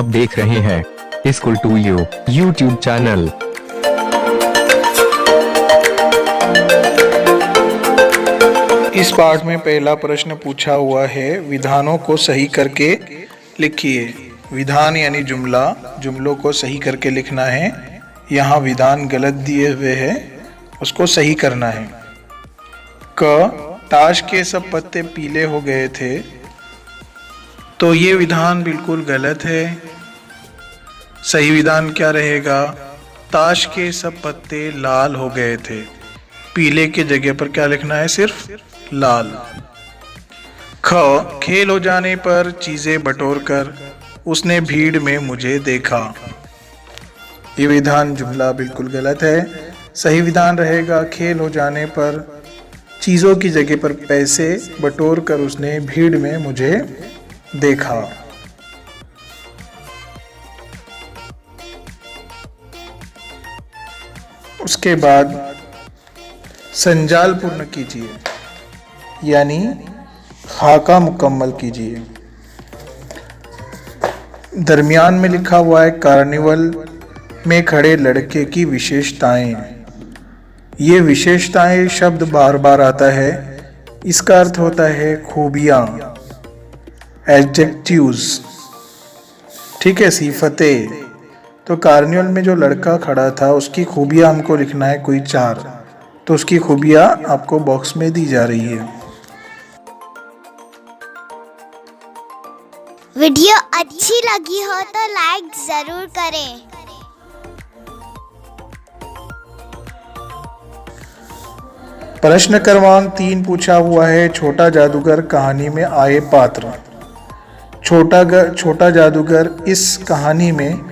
देख रहे हैं school to you YouTube channel. इस पाठ में पहला प्रश्न पूछा हुआ है, विधानों को सही करके लिखिए। विधान यानी जुमला, जुमलों को सही करके लिखना है। यहाँ विधान गलत दिए हुए हैं, उसको सही करना है। क, ताश के सब पत्ते पीले हो गए थे, तो ये विधान बिल्कुल गलत है। सही विधान क्या रहेगा? ताश के सब पत्ते लाल हो गए थे। पीले की जगह पर क्या लिखना है? सिर्फ लाल। ख, खेल हो जाने पर चीजें बटोर कर उसने भीड़ में मुझे देखा। ये विधान जुमला बिल्कुल गलत है। सही विधान रहेगा, खेल हो जाने पर चीजों की जगह पर पैसे बटोर कर उसने भीड़ में मुझे देखा। उसके बाद संजाल पूर्ण कीजिए, यानी खाका मुकम्मल कीजिए। दरमियान में लिखा हुआ है कार्निवल में खड़े लड़के की विशेषताएं। ये विशेषताएं शब्द बार बार आता है, इसका अर्थ होता है खूबियां, एडजेक्टिव्स। ठीक है, सिफतें। तो कार्निवल में जो लड़का खड़ा था उसकी खूबियां हमको लिखना है कोई 4, तो उसकी खूबियां आपको बॉक्स में दी जा रही है। वीडियो अच्छी लगी हो तो लाइक जरूर करें। प्रश्न क्रमांक 3 पूछा हुआ है, छोटा जादूगर कहानी में आए पात्र। छोटा जादूगर इस कहानी में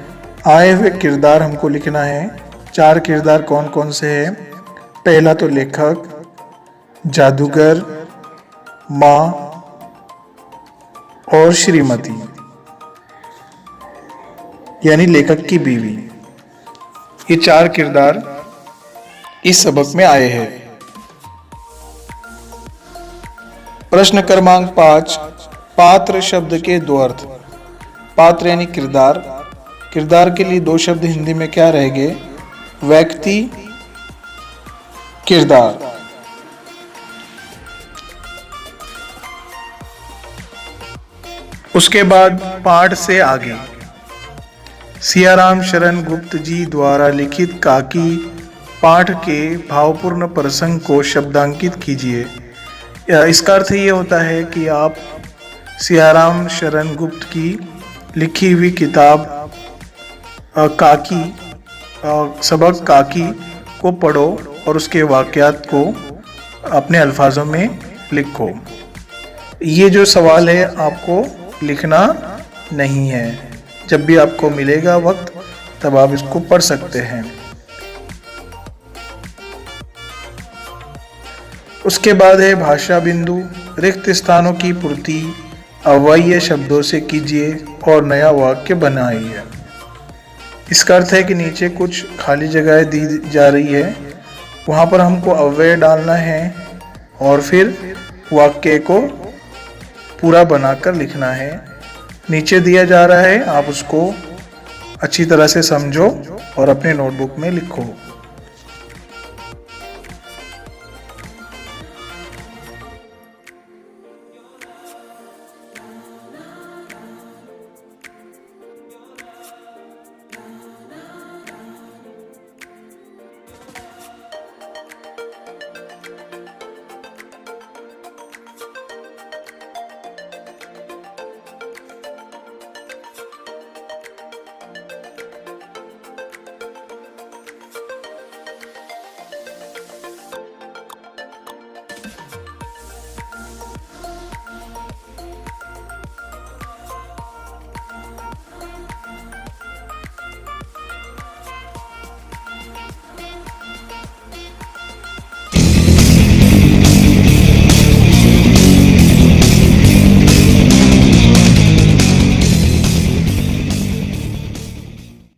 आए हुए किरदार हमको लिखना है। 4 किरदार कौन कौन से हैं? पहला तो लेखक, जादूगर, माँ और श्रीमती, यानी लेखक की बीवी। ये 4 किरदार इस सबक में आए हैं। प्रश्न क्रमांक 5, पात्र शब्द के 2 अर्थ। पात्र यानी किरदार, किरदार के लिए 2 शब्द हिंदी में क्या रहेंगे? व्यक्ति, किरदार। उसके बाद पाठ से आगे सियाराम शरण गुप्त जी द्वारा लिखित काकी पाठ के भावपूर्ण प्रसंग को शब्दांकित कीजिए। इसका अर्थ ये होता है कि आप सियाराम शरण गुप्त की लिखी हुई किताब काकी, सबक काकी को पढ़ो और उसके वाक़यात को अपने अल्फाजों में लिखो। ये जो सवाल है आपको लिखना नहीं है, जब भी आपको मिलेगा वक्त तब आप इसको पढ़ सकते हैं। उसके बाद है भाषा बिंदु। रिक्त स्थानों की पूर्ति अव्ययीय शब्दों से कीजिए और नया वाक्य बनाइए। इसका अर्थ है कि नीचे कुछ खाली जगहें दी जा रही है, वहाँ पर हमको अव्यय डालना है और फिर वाक्य को पूरा बनाकर लिखना है। नीचे दिया जा रहा है, आप उसको अच्छी तरह से समझो और अपने नोटबुक में लिखो।